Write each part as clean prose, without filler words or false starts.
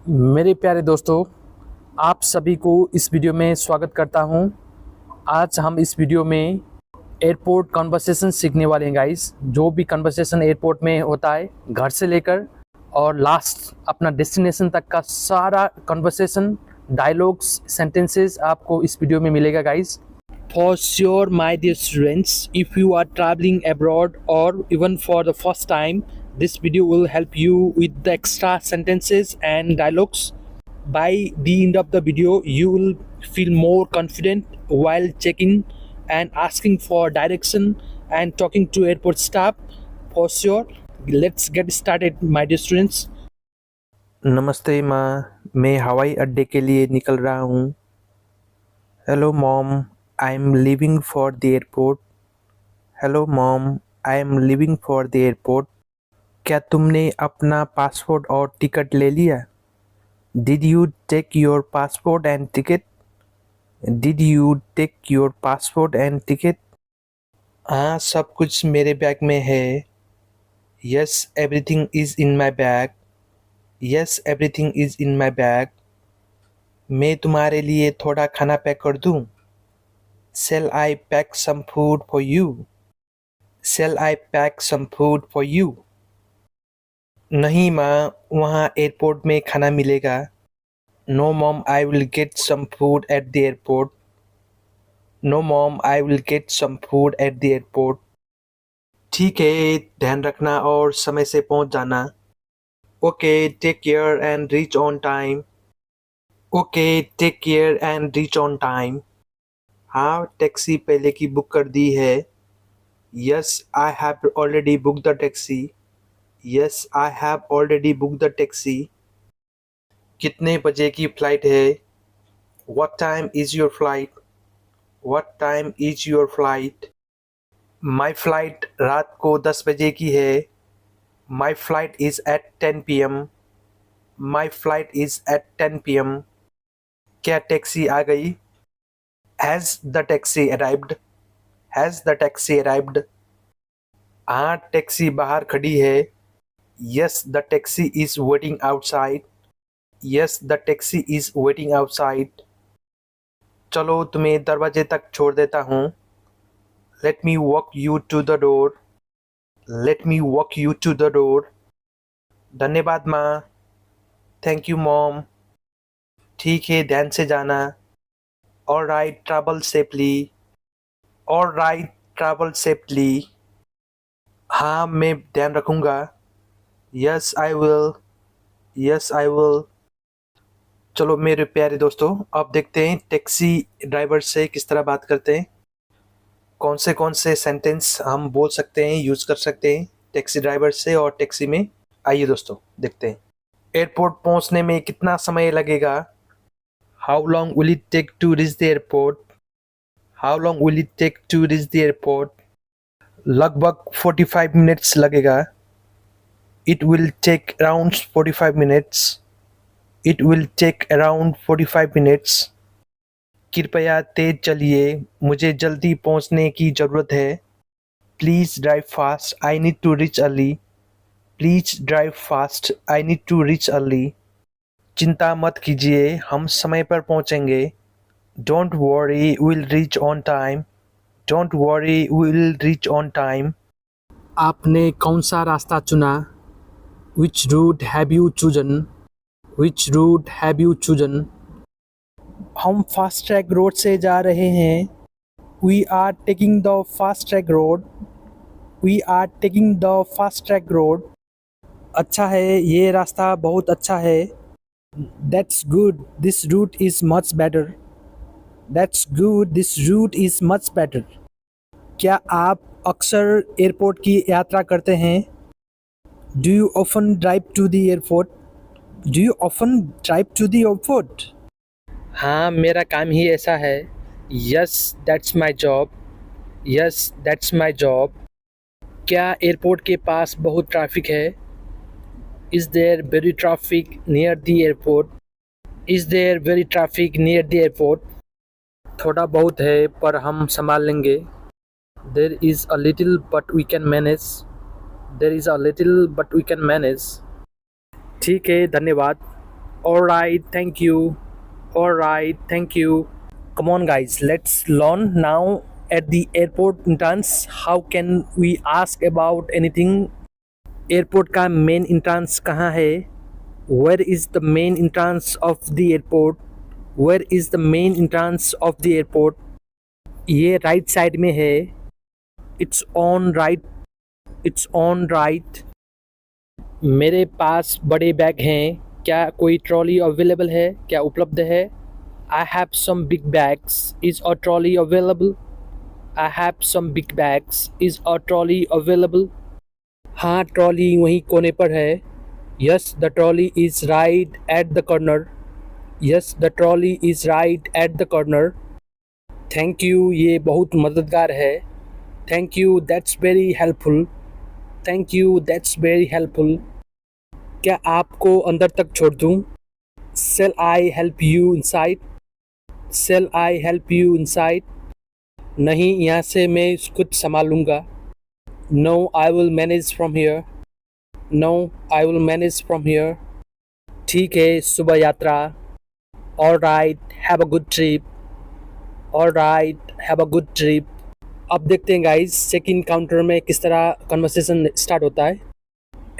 मेरे प्यारे दोस्तों, आप सभी को इस वीडियो में स्वागत करता हूं। आज हम इस वीडियो में एयरपोर्ट कन्वर्सेशन सीखने वाले हैं गाइस। जो भी कन्वर्सेशन एयरपोर्ट में होता है, घर से लेकर और लास्ट अपना डेस्टिनेशन तक का सारा कन्वर्सेशन, डायलॉग्स, सेंटेंसेस आपको इस वीडियो में मिलेगा guys. For sure, my dear students, if you are traveling abroad or even for the first time, this video will help you with the extra sentences and dialogues. By the end of the video, you will feel more confident while checking and asking for direction and talking to airport staff. For sure, let's get started, my dear students. नमस्ते माँ, मैं हवाई अड्डे के लिए निकल रहा हूँ। Hello mom, I am leaving for the airport. Hello mom, I am leaving for the airport. क्या तुमने अपना पासपोर्ट और टिकट ले लिया? Did you take your passport and ticket? Did you take your passport and ticket? हाँ, सब कुछ मेरे बैग में है। Yes, everything is in my bag. Yes, everything is in my bag. मैं तुम्हारे लिए थोड़ा खाना पैक कर दूँ? Shall I pack some food for you? Shall I pack some food for you? नहीं माँ, वहाँ एयरपोर्ट में खाना मिलेगा। No mom, I will get some food at the airport. No mom, I will get some food at the airport. ठीक है, ध्यान रखना और समय से पहुँच जाना। Okay, take care and reach on time. Okay, take care and reach on time. हाँ, टैक्सी पहले की बुक कर दी है। Yes, I have already booked the taxi. Yes, I have already booked the taxi. कितने बजे की फ्लाइट है? What time is your flight? What time is your flight? My flight रात को 10 बजे की है। My flight is at 10 p.m. My flight is at 10 p.m. क्या टैक्सी आ गई? Has the taxi arrived? Has the taxi arrived? हाँ, taxi बाहर खड़ी है। Yes, the taxi is waiting outside. Yes, the taxi is waiting outside. चलो तुम्हें दरवाजे तक छोड़ देता हूँ। Let me walk you to the door. Let me walk you to the door. धन्यवाद माँ। Thank you mom. ठीक है, ध्यान से जाना। All right, travel safely. All right, travel safely. हाँ, मैं ध्यान रखूँगा। Yes, I will. Yes, I will. चलो मेरे प्यारे दोस्तों, अब देखते हैं टैक्सी ड्राइवर से किस तरह बात करते हैं। कौन से सेंटेंस हम बोल सकते हैं, यूज़ कर सकते हैं टैक्सी ड्राइवर से और टैक्सी में। आइए दोस्तों, देखते हैं। एयरपोर्ट पहुंचने में कितना समय लगेगा? How long will it take to reach the airport? How long will it take to reach the airport? लगभग 45 मिनट्स लगेगा। It will take around 45 minutes. It will take around 45 minutes. कृपया तेज चलिए, मुझे जल्दी पहुंचने की ज़रूरत है। Please drive fast, I need to reach early. Please drive fast, I need to reach early. चिंता मत कीजिए, हम समय पर पहुंचेंगे। Don't worry, will reach on time. Don't worry, will reach on time. आपने कौन सा रास्ता चुना? Which route have you chosen? Which route have you chosen? हम फास्ट ट्रैक रोड से जा रहे हैं। We are taking the fast track road. We are taking the fast track road. अच्छा है, ये रास्ता बहुत अच्छा है। That's good, this route is much better. That's good, this route is much better. क्या आप अक्सर एयरपोर्ट की यात्रा करते हैं? Do you often drive to the airport? Do you often drive to the airport? हाँ, मेरा काम ही ऐसा है। Yes, that's my job. Yes, that's my job. क्या एयरपोर्ट के पास बहुत ट्रैफिक है? Is there very traffic near the airport? Is there very traffic near the airport? थोड़ा बहुत है पर हम संभाल लेंगे। There is a little but we can manage. There is a little but we can manage. ठीक है, धन्यवाद। Alright, thank you. Alright, thank you. Come on, guys, let's learn now at the airport entrance. How can we ask about anything? Airport का main entrance कहाँ है? Where is the main entrance of the airport? Where is the main entrance of the airport? ये right side में है. It's on right. It's on right. मेरे पास बड़े bag हैं. क्या कोई ट्रॉली अवेलेबल है? क्या उपलब्ध है? I have some big bags. Is a trolley available? I have some big bags. Is a trolley available? हाँ, ट्रॉली वहीं कोने पर है. Yes, the trolley is right at the corner. Yes, the trolley is right at the corner. Thank you, ये बहुत मददगार है. Thank you, that's very helpful. Thank you, that's very helpful. क्या आपको अंदर तक छोड़ दूँ? Shall I help you inside? Shall I help you inside? नहीं, यहाँ से मैं खुद संभाल लूँगा. No, I will manage from here. No, I will manage from here. ठीक है, शुभ यात्रा. All right, have a good trip. All right, have a good trip. अब देखते हैं गाइस चेक इन काउंटर में किस तरह कन्वर्सेशन स्टार्ट होता है.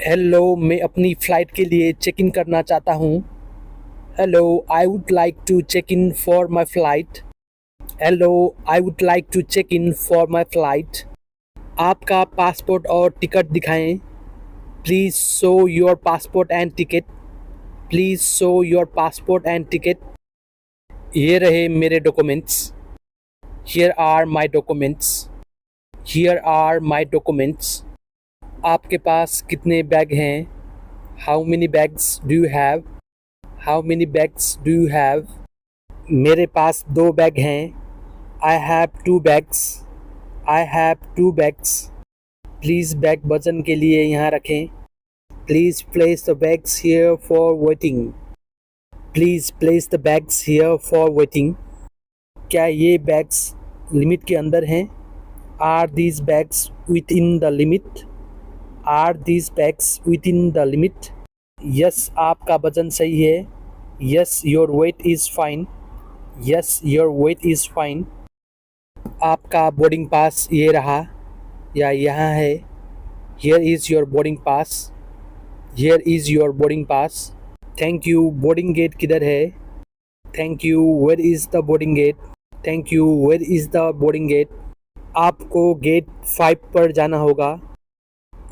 हेलो, मैं अपनी फ़्लाइट के लिए चेक इन करना चाहता हूँ. Hello, I would like to check in for my flight. Hello, I would like to check in for my flight. आपका पासपोर्ट और टिकट दिखाएं. Please show your passport and ticket. Please show your passport and ticket. ये रहे मेरे documents. Here are my documents. Here are my documents. आपके पास कितने bag हैं? How many bags do you have? How many bags do you have? मेरे पास 2 bag हैं. I have 2 bags. I have 2 bags. Please bag वजन के लिए यहाँ रखें. Please place the bags here for weighting. Please place the bags here for weighting. क्या ये बैग्स लिमिट के अंदर हैं? Are these bags within the limit? Are these bags within the limit? Yes, आपका वजन सही है. Yes, your weight is fine. Yes, your weight is fine. आपका बोर्डिंग पास ये रहा या यहाँ है. Here is your boarding pass. Here is your boarding pass. Thank you. Boarding gate किधर है? Thank you. Where is the boarding gate? Thank you. Where is the boarding gate? आपको gate 5 पर जाना होगा.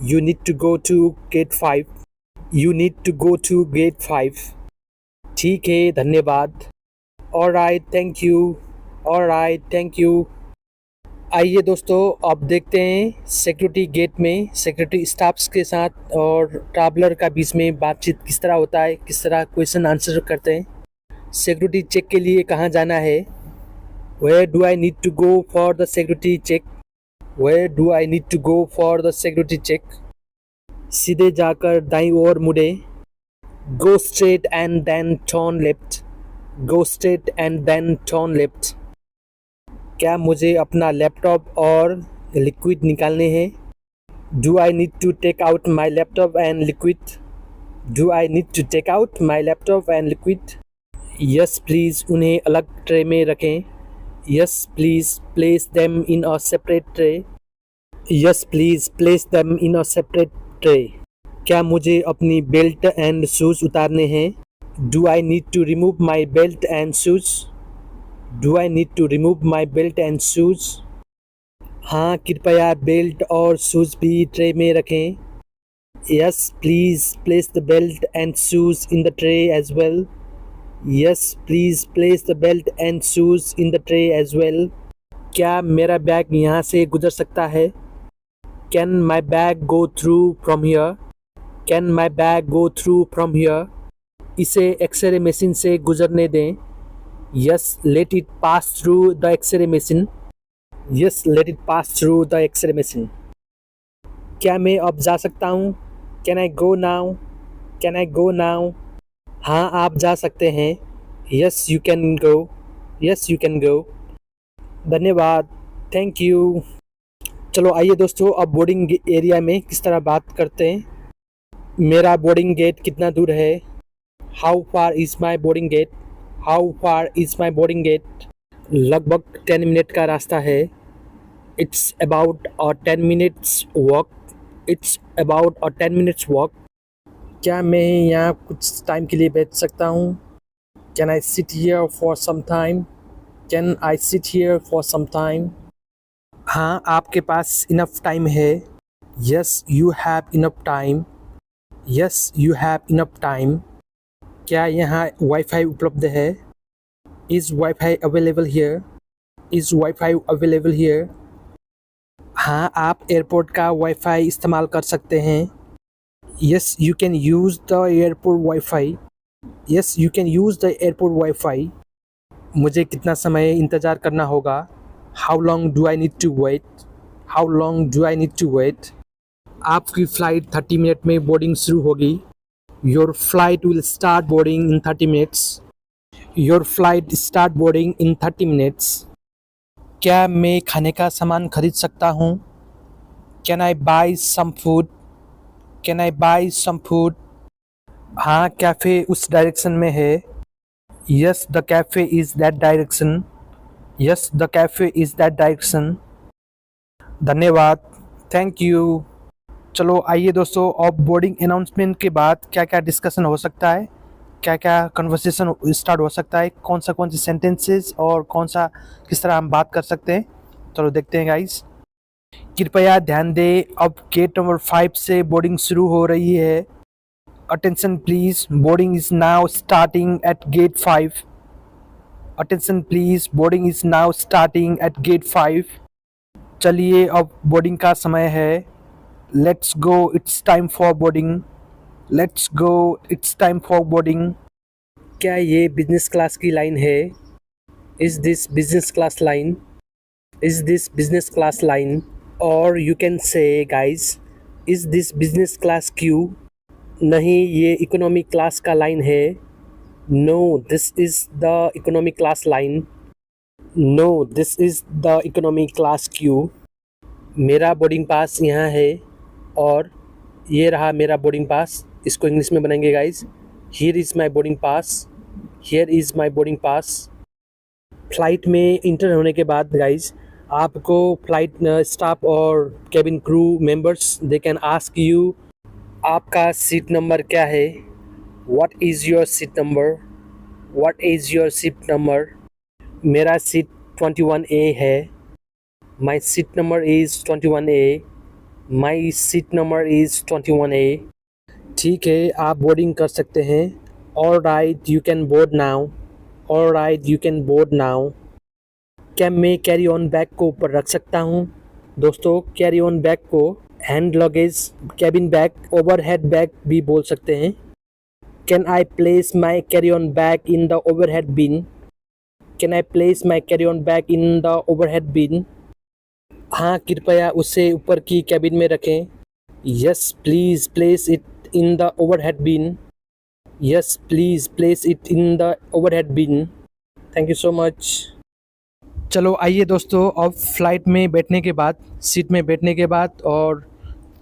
You need to go to gate 5. You need to go to gate 5. ठीक है, धन्यवाद. Alright, thank you. Alright, thank you. आइए दोस्तों, अब देखते हैं सिक्योरिटी गेट में सिक्योरिटी स्टाफ्स के साथ और ट्रैवलर का बीच में बातचीत किस तरह होता है, किस तरह क्वेश्चन आंसर करते हैं. सिक्योरिटी चेक के लिए कहाँ जाना है? Where do I need to go for the security check? Where do I need to go for the security check? सीधे जाकर दाईं ओर मुड़े. Go straight and then turn left. Go straight and then turn left. क्या मुझे अपना laptop और liquid निकालने हैं? Do I need to take out my laptop and liquid? Do I need to take out my laptop and liquid? Yes please, उन्हें अलग tray में रखें. Yes please, place them in a separate tray. Yes please, place them in a separate tray. क्या मुझे अपनी belt and shoes उतारने हैं? Do I need to remove my belt and shoes? Do I need to remove my belt and shoes? हाँ, कृपया belt और shoes भी tray में रखें. Yes please, place the belt and shoes in the tray as well. Yes please, place the belt and shoes in the tray as well. क्या मेरा bag यहाँ से गुजर सकता है? Can my bag go through from here? Can my bag go through from here? इसे X ray machine से गुजरने दें. Yes, let it pass through the X ray machine. Yes, let it pass through the X ray machine. क्या मैं अब जा सकता हूँ? Can I go now? Can I go now? हाँ, आप जा सकते हैं. Yes you can go. Yes you can go. धन्यवाद. Thank you. चलो आइए दोस्तों, अब बोर्डिंग एरिया में किस तरह बात करते हैं. मेरा बोर्डिंग गेट कितना दूर है? How far is my boarding gate, how far is my boarding gate. लगभग 10 मिनट का रास्ता है। It's about 10 minutes walk, it's about 10 minutes walk. क्या मैं यहाँ कुछ टाइम के लिए बैठ सकता हूँ? Can I sit here for some time, can I sit here for some time. हाँ, आपके पास इनफ टाइम है। Yes you have enough time, yes you have enough time. क्या यहाँ वाईफाई उपलब्ध है? Is wifi available here, is wifi available here. हाँ, आप एयरपोर्ट का वाईफाई इस्तेमाल कर सकते हैं। Yes you can use the airport wifi, yes you can use the airport wifi. मुझे कितना समय इंतज़ार करना होगा? How long do I need to wait, how long do I need to wait. आपकी फ़्लाइट 30 मिनट में बोर्डिंग शुरू होगी। Your flight will start boarding in 30 minutes, your flight start boarding in 30 minutes. क्या मैं खाने का सामान खरीद सकता हूँ? Can I buy some food, can I buy some food. हाँ, कैफ़े उस डायरेक्शन में है। Yes the cafe is that direction, yes the cafe is that direction. धन्यवाद, थैंक यू। चलो आइए दोस्तों, अब बोर्डिंग अनाउंसमेंट के बाद क्या क्या डिस्कशन हो सकता है, क्या क्या कन्वर्सेशन स्टार्ट हो सकता है, कौन सी सेंटेंसेस और किस तरह हम बात कर सकते हैं। चलो देखते हैं गाइस। कृपया ध्यान दें, अब गेट नंबर 5 से बोर्डिंग शुरू हो रही है। Attention please, boarding is now starting at gate 5। Attention please, boarding is now starting at gate 5। चलिए अब बोर्डिंग का समय है। Let's go, it's time for boarding, let's go, it's time for boarding. क्या ये बिजनेस क्लास की लाइन है? Is this business class line, is this business class line. और you can say guys, is this business class queue. नहीं, ये economy class का line है। No this is the economy class line, no this is the economy class queue. मेरा boarding pass यहाँ है और ये रहा मेरा बोर्डिंग पास। इसको इंग्लिश में बनाएंगे guys. Here is my boarding pass, here is my boarding pass. Flight में इंटर होने के बाद गाइज आपको फ़्लाइट स्टाफ और cabin crew members they can ask you, आपका सीट नंबर क्या है? What is your seat number, what is your seat number. मेरा सीट 21A है। My seat number is 21A, my seat number is 21A। ठीक है, आप boarding कर सकते हैं। All right you can board now, all right you can board now. क्या मैं कैरी ऑन बैग को ऊपर रख सकता हूँ? दोस्तों, कैरी ऑन बैग को hand luggage, cabin bag, overhead bag भी बोल सकते हैं। Can I place my carry on bag in the overhead bin, can I place my carry on bag in the overhead bin. हाँ, कृपया उसे ऊपर की कैबिन में रखें। Yes please place it in the overhead bin, yes please place it in the overhead bin. Thank you so much. चलो आइए दोस्तों, अब फ्लाइट में बैठने के बाद, सीट में बैठने के बाद और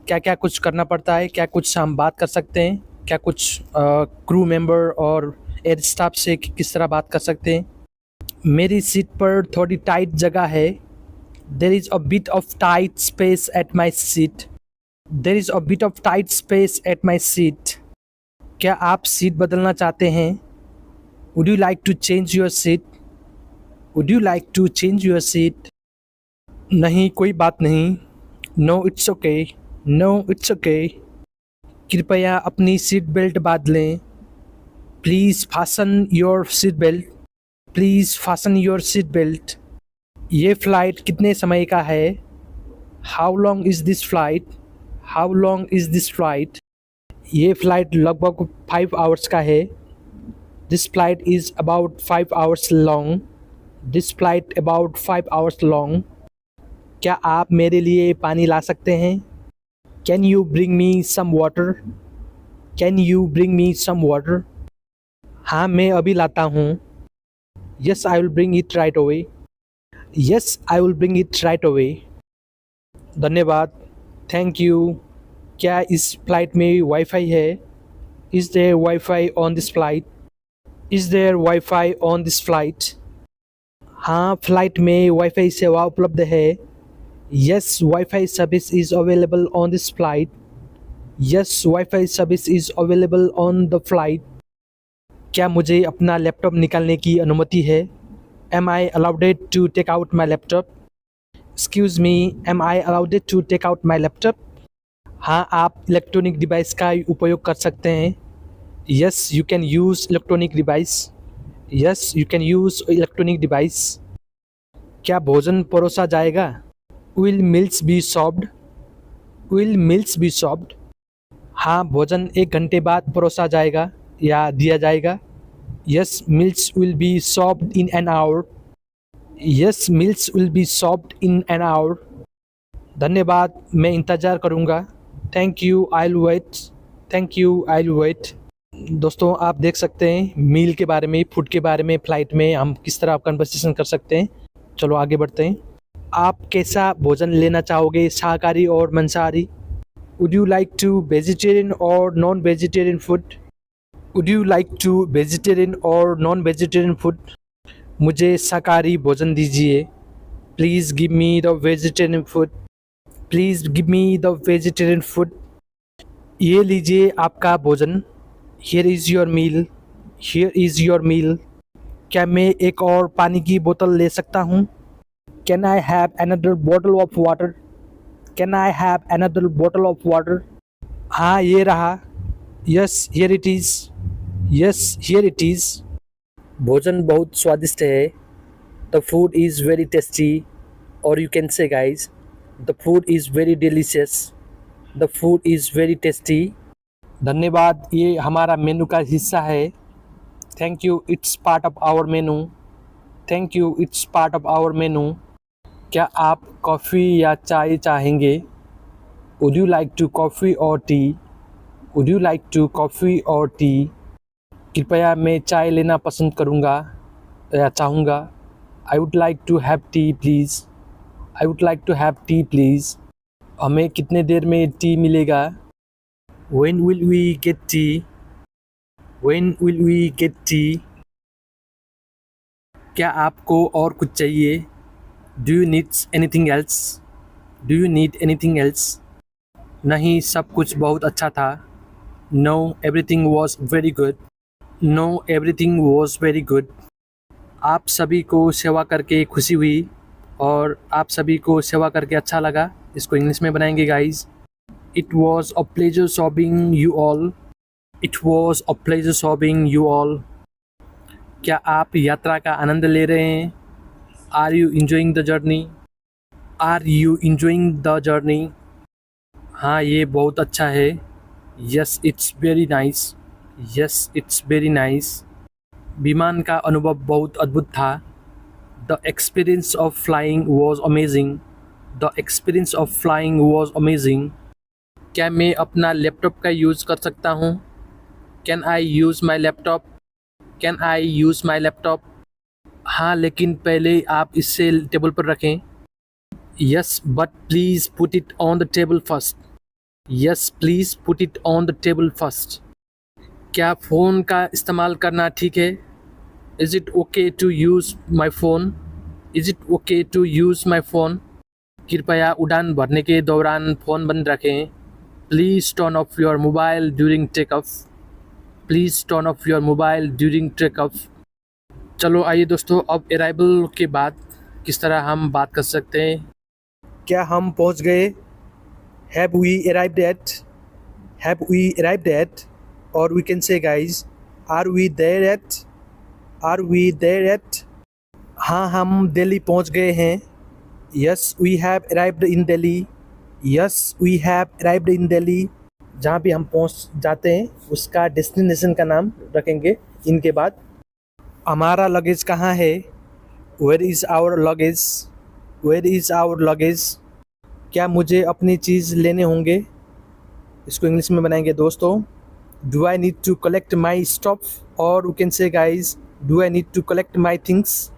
क्या क्या कुछ करना पड़ता है, क्या कुछ हम बात कर सकते हैं, क्या कुछ क्रू मेंबर और एयर स्टाफ से किस तरह बात कर सकते हैं। मेरी सीट पर थोड़ी टाइट जगह है। There is a bit of tight space at my seat, there is a bit of tight space at my seat. क्या आप सीट बदलना चाहते हैं? Would you like to change your seat, would you like to change your seat. नहीं, कोई बात नहीं। No it's okay, no it's okay. कृपया अपनी सीट बेल्ट बांध लें। Please fasten your seat belt, please fasten your seat belt. ये flight कितने समय का है? How long is this flight, how long is this flight. ये फ़्लाइट लगभग 5 आवर्स का है। This flight is about 5 hours long, this flight about 5 hours long. क्या आप मेरे लिए पानी ला सकते हैं? Can you bring me some water, can you bring me some water. हाँ, मैं अभी लाता हूँ। Yes I will bring it right away, yes I will bring it right away. धन्यवाद, थैंक यू। क्या इस फ्लाइट में वाईफाई है? Is there Wi-Fi on this flight? Is there Wi-Fi on this flight? हाँ, फ्लाइट में wifi सेवा उपलब्ध है. Yes, Wi-Fi service is available on this flight. Yes, Wi-Fi service is available on the flight. क्या मुझे अपना laptop निकालने की अनुमति है? Am I allowed to take out my laptop? Excuse me, am I allowed to take out my laptop? हाँ, आप electronic device का उपयोग कर सकते हैं. Yes, you can use electronic device. Yes, you can use electronic device. क्या भोजन परोसा जाएगा? Will meals be served? Will meals be served? हाँ, भोजन 1 घंटे बाद परोसा जाएगा या दिया जाएगा. Yes, meals will be served in an hour. Yes, meals will be served in an hour. धन्यवाद, मैं इंतज़ार करूँगा. Thank you, I'll wait. Thank you, I'll wait. दोस्तों, आप देख सकते हैं मील के बारे में, फूड के बारे में, फ़्लाइट में हम किस तरह कन्वर्सेशन कर सकते हैं. चलो आगे बढ़ते हैं. आप कैसा भोजन लेना चाहोगे, शाकाहारी और मांसाहारी? Would you like to vegetarian or non-vegetarian food? Would you like to vegetarian or non-vegetarian food? मुझे शाकाहारी भोजन दीजिए. Please give me the vegetarian food. Please give me the vegetarian food. ये लीजिए आपका भोजन. Here is your meal. Here is your meal. क्या मैं एक और पानी की बोतल ले सकता हूँ? Can I have another bottle of water? Can I have another bottle of water? हाँ, ये रहा. Yes, here it is. Yes, here it is. भोजन बहुत स्वादिष्ट है. The food is very tasty. और you can say guys, the food is very delicious. The food is very tasty. धन्यवाद, ये हमारा मेनू का हिस्सा है. Thank you, it's part of our menu. Thank you, it's part of our menu. क्या आप coffee या चाय चाहेंगे? Would you like to coffee और tea? Would you like to coffee और टी? कृपया मैं चाय लेना पसंद करूँगा या चाहूँगा. I would like to have tea please. I would like to have tea please. हमें कितने देर में टी मिलेगा? When will we get tea? When will we get tea? क्या आपको और कुछ चाहिए? Do you need anything else? Do you need anything else? नहीं, सब कुछ बहुत अच्छा था. No, everything was very good. No, everything was very good. आप सभी को सेवा करके खुशी हुई और आप सभी को सेवा करके अच्छा लगा. इसको इंग्लिश में बनाएंगे guys. It was a pleasure serving you all. It was a pleasure serving you all. क्या आप यात्रा का आनंद ले रहे हैं? Are you enjoying the journey? Are you enjoying the journey? हाँ, ये बहुत अच्छा है. Yes, it's very nice. Yes, it's very nice. विमान का अनुभव बहुत अद्भुत था. The experience of flying was amazing. The experience of flying was amazing. क्या मैं अपना लैपटॉप का यूज़ कर सकता हूँ? Can I use my laptop? Can I use my laptop? हाँ, लेकिन पहले आप इसे टेबल पर रखें. Yes, but please put it on the table first. Yes, please put it on the table first. क्या फ़ोन का इस्तेमाल करना ठीक है? Is it okay to use my phone? Is it okay to use my phone? कृपया उड़ान भरने के दौरान फ़ोन बंद रखें. Please turn off your mobile during takeoff. Please turn off your mobile during takeoff. चलो आइए दोस्तों, अब अराइवल के बाद किस तरह हम बात कर सकते हैं. क्या हम पहुंच गए? Have we arrived at? Have we arrived at? Or we can say guys, are we there at? Are we there at? हाँ, हम दिल्ली पहुंच गए हैं. Yes, we have arrived in Delhi. Yes, we have arrived in Delhi. जहाँ भी हम पहुंच जाते हैं उसका डेस्टिनेशन का नाम रखेंगे इनके बाद. हमारा लगेज कहाँ है? Where is our luggage? Where is our luggage? क्या मुझे अपनी चीज़ लेने होंगे? इसको इंग्लिश में बनाएंगे दोस्तों. Do I need to collect my stuff? Or we can say guys, do I need to collect my things?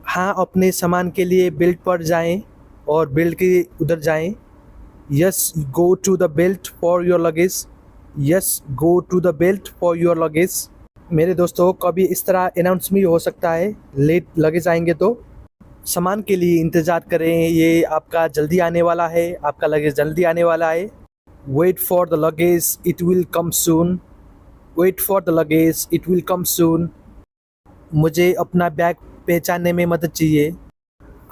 हाँ, अपने सामान के लिए बेल्ट पर जाएं और बेल्ट के उधर जाएं. Yes, go to the belt for your luggage. Yes go to the belt for your luggage. मेरे दोस्तों, कभी इस तरह अनाउंस भी हो सकता है, लेट लगेज आएंगे तो सामान के लिए इंतज़ार करें, ये आपका जल्दी आने वाला है, आपका लगेज जल्दी आने वाला है। Wait for the luggage, it will come soon. Wait for the luggage, it will come soon. मुझे अपना बैग पहचानने में मदद चाहिए।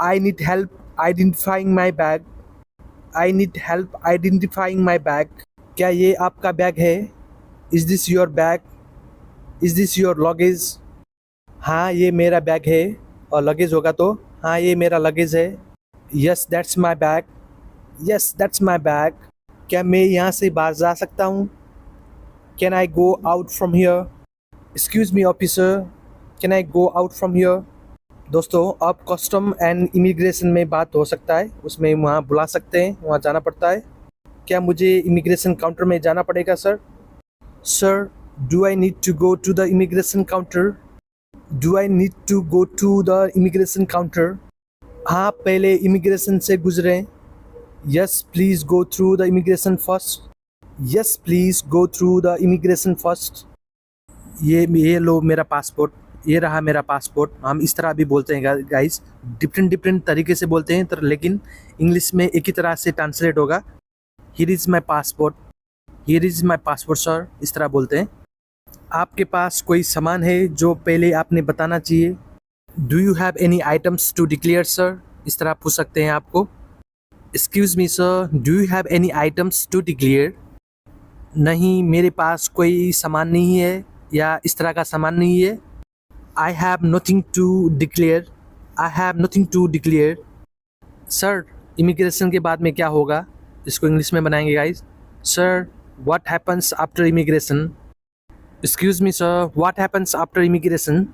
I need help identifying my bag. I need help identifying my bag. क्या ये आपका बैग है? Is this your bag? Is this your luggage? हाँ, ये मेरा बैग है। और लगेज होगा तो हाँ, ये मेरा लगेज है। Yes that's my bag. Yes that's my bag. क्या मैं यहाँ से बाहर जा सकता हूँ? Can I go out from here? Excuse me officer, can I go out from here? दोस्तों, अब कस्टम एंड इमिग्रेशन में बात हो सकता है, उसमें वहाँ बुला सकते हैं, वहाँ जाना पड़ता है। क्या मुझे इमिग्रेशन काउंटर में जाना पड़ेगा sir? Sir, do I need to go to the immigration counter? Do I need to go to the immigration counter? हाँ, पहले इमिग्रेशन से गुजरें। Yes please go through the immigration first. Yes please go through the immigration first. ये लो मेरा passport, ये रहा मेरा पासपोर्ट। हम इस तरह भी बोलते हैं गाइस, डिफरेंट तरीके से बोलते हैं, तर लेकिन इंग्लिश में एक ही तरह से ट्रांसलेट होगा। Here is my passport, here is my passport sir, इस तरह बोलते हैं। आपके पास कोई सामान है जो पहले आपने बताना चाहिए? Do you have any items to declare sir? इस तरह पूछ सकते हैं आपको। Excuse me sir, do you have any items to declare? नहीं, मेरे पास कोई सामान नहीं है, या इस तरह का सामान नहीं है। I have nothing to declare. I have nothing to declare. Sir, immigration के बाद में क्या होगा? इसको इंग्लिश में बनाएंगे guys. Sir, what happens after immigration? Excuse me sir, what happens after immigration?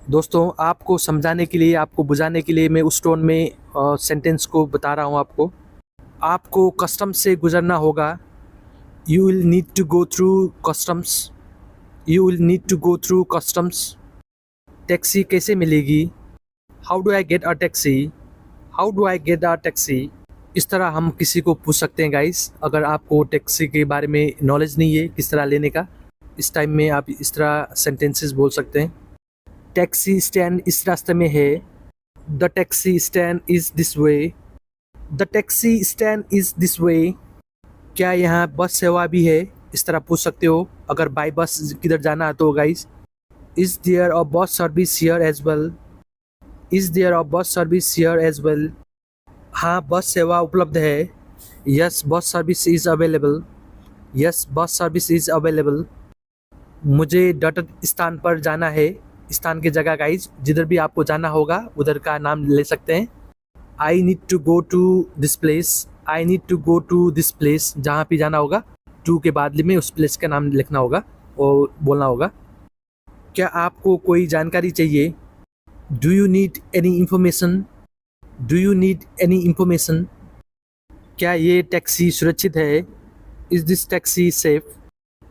दोस्तों, आपको समझाने के लिए, आपको बुझाने के लिए मैं उस टोन में सेंटेंस को बता रहा हूँ आपको। आपको कस्टम्स से गुजरना होगा। You will need to go through customs. You will need to go through customs. Taxi कैसे मिलेगी? How do I get a taxi? How do I get a taxi? इस तरह हम किसी को पूछ सकते हैं गाइस, अगर आपको टैक्सी के बारे में नॉलेज नहीं है किस तरह लेने का, इस टाइम में आप इस तरह सेंटेंसेस बोल सकते हैं। टैक्सी स्टैंड इस रास्ते में है। The taxi stand is this way. The taxi stand is this way. क्या यहाँ बस सेवा भी है? इस तरह पूछ सकते हो अगर बाई बस किधर जाना है तो guys. Is there a bus service here as well? Is there a bus service here as well? हाँ, बस सेवा उपलब्ध है। Yes bus service is available. Yes bus service is available. मुझे डॉटेड स्थान पर जाना है। स्थान की जगह गाइज, जिधर भी आपको जाना होगा उधर का नाम ले सकते हैं। I need to go to this place. I need to go to this place, जहाँ भी जाना होगा टू के बाद में उस प्लेस का नाम लिखना होगा और बोलना होगा। क्या आपको कोई जानकारी चाहिए? Do you need any information? Do you need any information? क्या ये टैक्सी सुरक्षित है? Is this taxi safe?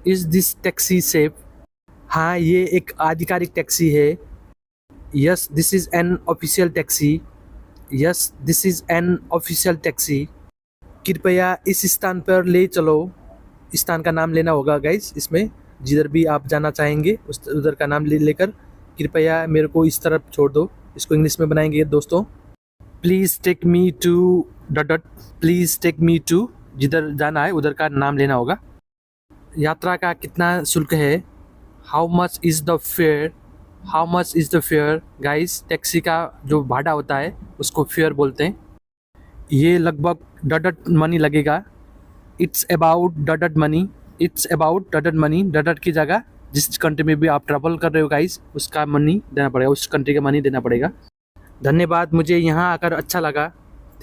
Is this taxi safe? हाँ, ये एक आधिकारिक टैक्सी है। Yes this is an official taxi. Yes this is an official taxi. कृपया इस स्थान पर ले चलो। स्थान का नाम लेना होगा गाइस, इसमें जिधर भी आप जाना चाहेंगे उस उधर का नाम लेकर कृपया मेरे को इस तरफ छोड़ दो। इसको इंग्लिश में बनाएंगे दोस्तों। Please take me to dot. Please take me to, जिधर जाना है उधर का नाम लेना होगा। यात्रा का कितना शुल्क है? How much is the fair? How much is the fair? Guys, taxi का जो भाड़ा होता है उसको फेयर बोलते हैं। ये लगभग डॉट मनी लगेगा। It's about dot money. It's about dot money. Dot की जगह जिस कंट्री में भी आप ट्रैवल कर रहे हो गाइस, उसका मनी देना पड़ेगा, उस कंट्री का मनी देना पड़ेगा। धन्यवाद, मुझे यहाँ आकर अच्छा लगा।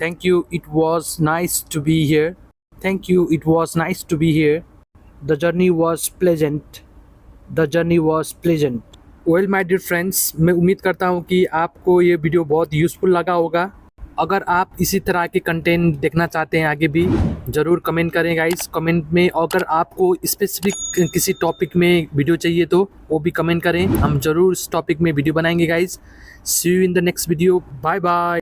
Thank you, it was nice to be here. Thank you, it was nice to be here. The journey was pleasant. The journey was pleasant. Well my dear friends, मैं उम्मीद करता हूँ कि आपको ये वीडियो बहुत यूज़फुल लगा होगा। अगर आप इसी तरह के कंटेंट देखना चाहते हैं आगे भी, ज़रूर कमेंट करें गाइस। कमेंट में अगर आपको स्पेसिफिक किसी टॉपिक में वीडियो चाहिए तो वो भी कमेंट करें, हम ज़रूर इस टॉपिक में वीडियो बनाएंगे guys. See you in the next video. Bye bye.